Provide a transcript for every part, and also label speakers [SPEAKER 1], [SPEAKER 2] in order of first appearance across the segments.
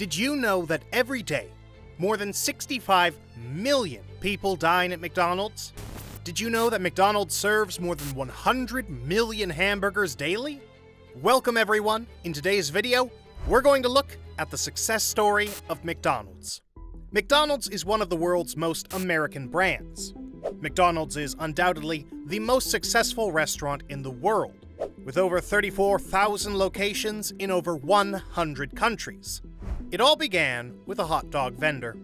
[SPEAKER 1] Did you know that every day, more than 65 million people dine at McDonald's? Did you know that McDonald's serves more than 100 million hamburgers daily? Welcome everyone. In today's video, we're going to look at the success story of McDonald's. McDonald's is one of the world's most American brands. McDonald's is undoubtedly the most successful restaurant in the world, with over 34,000 locations in over 100 countries. It all began with a hot dog vendor.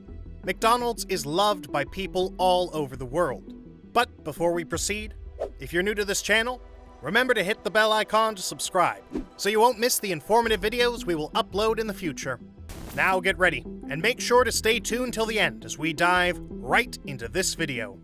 [SPEAKER 1] McDonald's is loved by people all over the world. But before we proceed, if you're new to this channel, remember to hit the bell icon to subscribe, so you won't miss the informative videos we will upload in the future. Now get ready, and make sure to stay tuned till the end as we dive right into this video.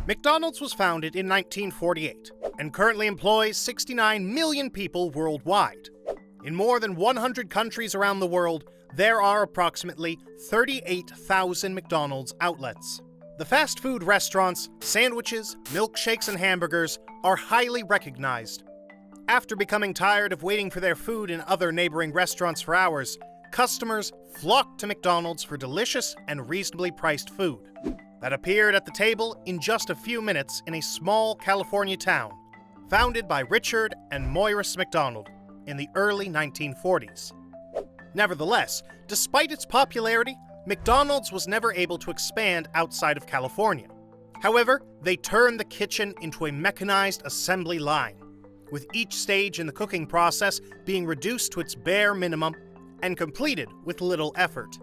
[SPEAKER 1] McDonald's was founded in 1948 and currently employs 69 million people worldwide. In more than 100 countries around the world, there are approximately 38,000 McDonald's outlets. The fast food restaurants, sandwiches, milkshakes, and hamburgers are highly recognized. After becoming tired of waiting for their food in other neighboring restaurants for hours, customers flocked to McDonald's for delicious and reasonably priced food that appeared at the table in just a few minutes in a small California town, founded by Richard and Maurice McDonald in the early 1940s. Nevertheless, despite its popularity, McDonald's was never able to expand outside of California. However, they turned the kitchen into a mechanized assembly line, with each stage in the cooking process being reduced to its bare minimum and completed with little effort.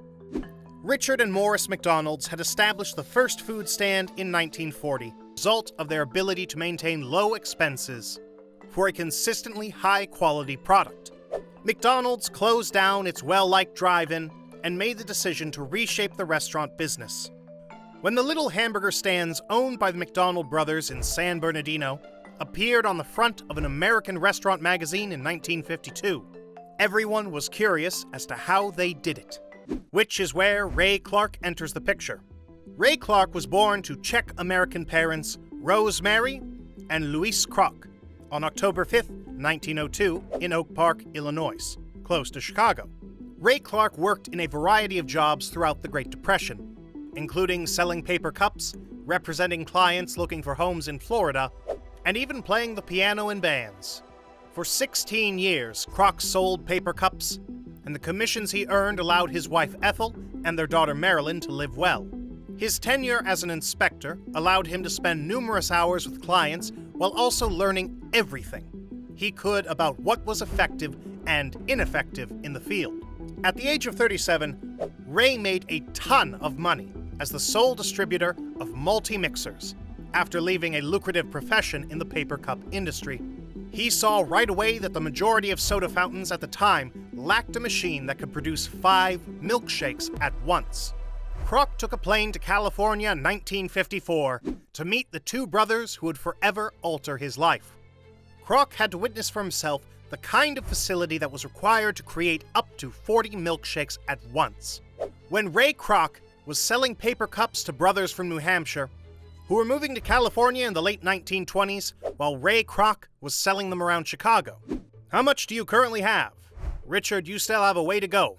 [SPEAKER 1] Richard and Maurice McDonald's had established the first food stand in 1940, result of their ability to maintain low expenses for a consistently high-quality product. McDonald's closed down its well-liked drive-in and made the decision to reshape the restaurant business. When the little hamburger stands owned by the McDonald brothers in San Bernardino appeared on the front of an American restaurant magazine in 1952, everyone was curious as to how they did it, which is where Ray Kroc enters the picture. Ray Kroc was born to Czech-American parents Rosemary and Louis Kroc on October 5, 1902, in Oak Park, Illinois, close to Chicago. Ray Kroc worked in a variety of jobs throughout the Great Depression, including selling paper cups, representing clients looking for homes in Florida, and even playing the piano in bands. For 16 years, Kroc sold paper cups, and the commissions he earned allowed his wife Ethel and their daughter Marilyn to live well. His tenure as an inspector allowed him to spend numerous hours with clients while also learning everything he could about what was effective and ineffective in the field. At the age of 37, Ray made a ton of money as the sole distributor of multi-mixers after leaving a lucrative profession in the paper cup industry. He saw right away that the majority of soda fountains at the time lacked a machine that could produce 5 milkshakes at once. Kroc took a plane to California in 1954 to meet the two brothers who would forever alter his life. Kroc had to witness for himself the kind of facility that was required to create up to 40 milkshakes at once. When Ray Kroc was selling paper cups to brothers from New Hampshire, who were moving to California in the late 1920s, while Ray Kroc was selling them around Chicago. "How much do you currently have?" "Richard, you still have a way to go,"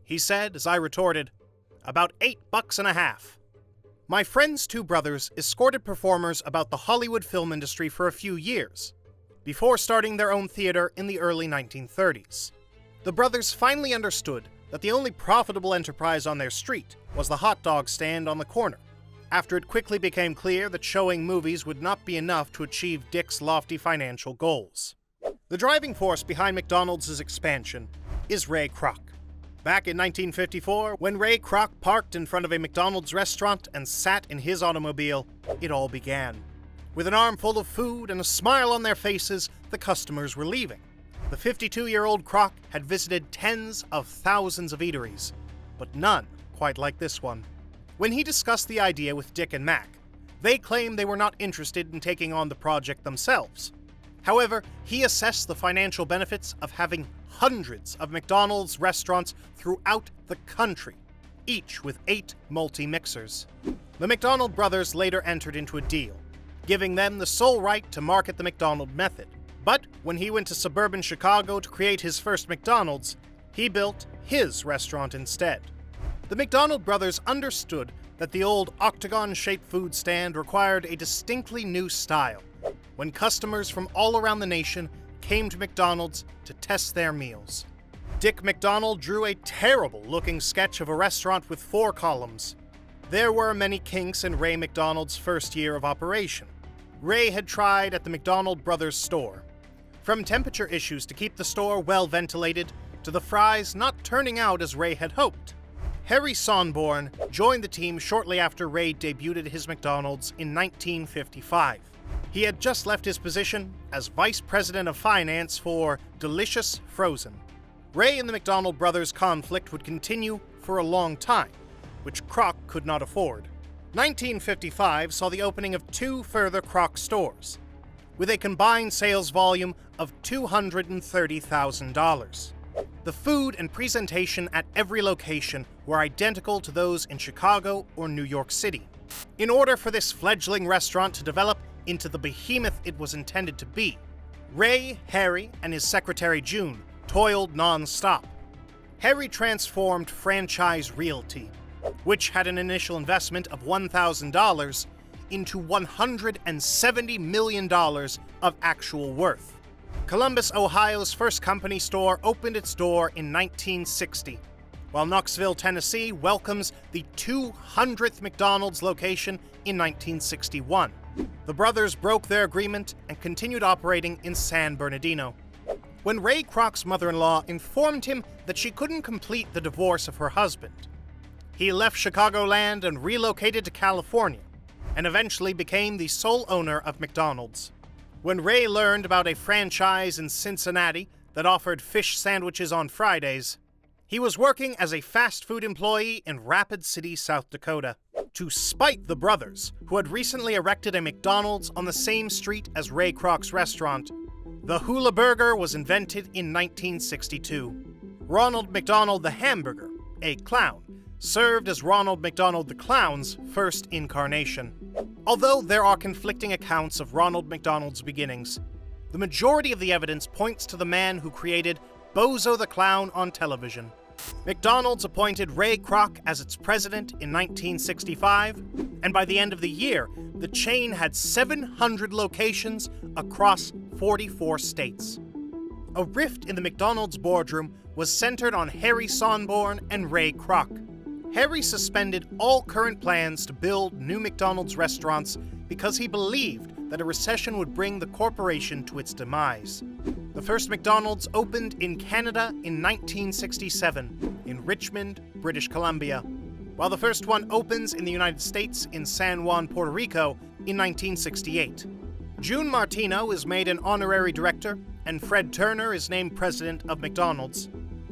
[SPEAKER 1] he said, as I retorted, "About $8.50. My friend's two brothers escorted performers about the Hollywood film industry for a few years, before starting their own theater in the early 1930s. The brothers finally understood that the only profitable enterprise on their street was the hot dog stand on the corner, after it quickly became clear that showing movies would not be enough to achieve Dick's lofty financial goals. The driving force behind McDonald's expansion is Ray Kroc. Back in 1954, when Ray Kroc parked in front of a McDonald's restaurant and sat in his automobile, it all began. With an armful of food and a smile on their faces, the customers were leaving. The 52-year-old Kroc had visited tens of thousands of eateries, but none quite like this one. When he discussed the idea with Dick and Mac, they claimed they were not interested in taking on the project themselves. However, he assessed the financial benefits of having hundreds of McDonald's restaurants throughout the country, each with 8 multi-mixers. The McDonald brothers later entered into a deal, giving them the sole right to market the McDonald method. But when he went to suburban Chicago to create his first McDonald's, he built his restaurant instead. The McDonald brothers understood that the old octagon-shaped food stand required a distinctly new style when customers from all around the nation came to McDonald's to test their meals. Dick McDonald drew a terrible-looking sketch of a restaurant with 4 columns. There were many kinks in Ray McDonald's first year of operation. Ray had tried at the McDonald brothers store, from temperature issues to keep the store well ventilated, to the fries not turning out as Ray had hoped. Harry Sonborn joined the team shortly after Ray debuted his McDonald's in 1955. He had just left his position as Vice President of Finance for Delicious Frozen. Ray and the McDonald brothers' conflict would continue for a long time, which Kroc could not afford. 1955 saw the opening of 2 further Kroc stores, with a combined sales volume of $230,000. The food and presentation at every location were identical to those in Chicago or New York City. In order for this fledgling restaurant to develop into the behemoth it was intended to be, Ray, Harry, and his secretary June toiled non-stop. Harry transformed Franchise Realty, which had an initial investment of $1,000, into $170 million of actual worth. Columbus, Ohio's first company store opened its door in 1960, while Knoxville, Tennessee welcomes the 200th McDonald's location in 1961. The brothers broke their agreement and continued operating in San Bernardino. When Ray Kroc's mother-in-law informed him that she couldn't complete the divorce of her husband, he left Chicagoland and relocated to California, and eventually became the sole owner of McDonald's. When Ray learned about a franchise in Cincinnati that offered fish sandwiches on Fridays, he was working as a fast food employee in Rapid City, South Dakota, to spite the brothers, who had recently erected a McDonald's on the same street as Ray Kroc's restaurant. The Hula Burger was invented in 1962. Ronald McDonald the Hamburger, a clown, served as Ronald McDonald the Clown's first incarnation. Although there are conflicting accounts of Ronald McDonald's beginnings, the majority of the evidence points to the man who created Bozo the Clown on television. McDonald's appointed Ray Kroc as its president in 1965, and by the end of the year, the chain had 700 locations across 44 states. A rift in the McDonald's boardroom was centered on Harry Sonborn and Ray Kroc. Harry suspended all current plans to build new McDonald's restaurants because he believed that a recession would bring the corporation to its demise. The first McDonald's opened in Canada in 1967, in Richmond, British Columbia, while the first one opens in the United States in San Juan, Puerto Rico in 1968. June Martino is made an honorary director, and Fred Turner is named president of McDonald's.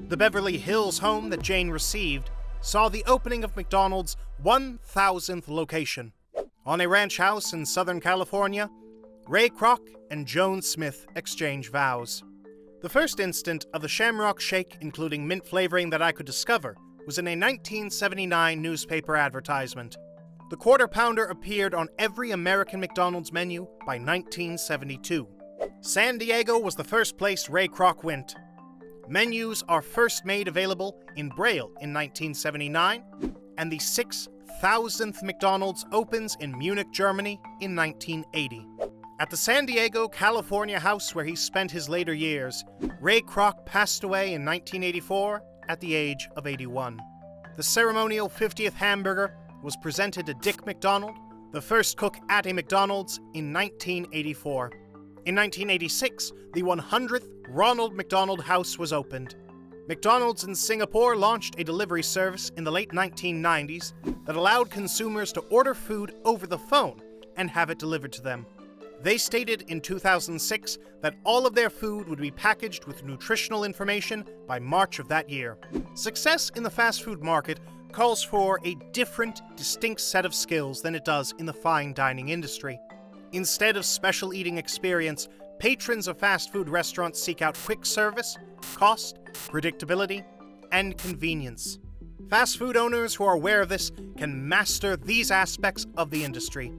[SPEAKER 1] The Beverly Hills home that Jane received saw the opening of McDonald's 1,000th location. On a ranch house in Southern California, Ray Kroc and Joan Smith exchange vows. The first instant of the Shamrock Shake, including mint flavoring, that I could discover was in a 1979 newspaper advertisement. The Quarter Pounder appeared on every American McDonald's menu by 1972. San Diego was the first place Ray Kroc went. Menus are first made available in Braille in 1979, and the 6,000th McDonald's opens in Munich, Germany in 1980. At the San Diego, California house where he spent his later years, Ray Kroc passed away in 1984 at the age of 81. The ceremonial 50th hamburger was presented to Dick McDonald, the first cook at a McDonald's, in 1984. In 1986, the 100th Ronald McDonald House was opened. McDonald's in Singapore launched a delivery service in the late 1990s that allowed consumers to order food over the phone and have it delivered to them. They stated in 2006 that all of their food would be packaged with nutritional information by March of that year. Success in the fast food market calls for a different, distinct set of skills than it does in the fine dining industry. Instead of special eating experience, patrons of fast food restaurants seek out quick service, cost, predictability, and convenience. Fast food owners who are aware of this can master these aspects of the industry.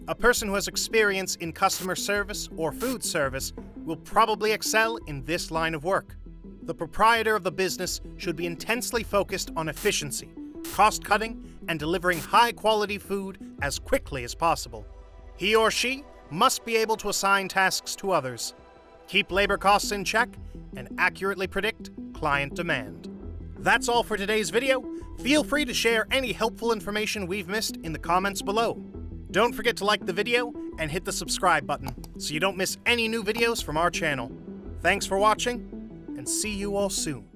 [SPEAKER 1] A person who has experience in customer service or food service will probably excel in this line of work. The proprietor of the business should be intensely focused on efficiency, cost-cutting, and delivering high-quality food as quickly as possible. He or she must be able to assign tasks to others, keep labor costs in check, and accurately predict client demand. That's all for today's video. Feel free to share any helpful information we've missed in the comments below. Don't forget to like the video and hit the subscribe button so you don't miss any new videos from our channel. Thanks for watching, and see you all soon.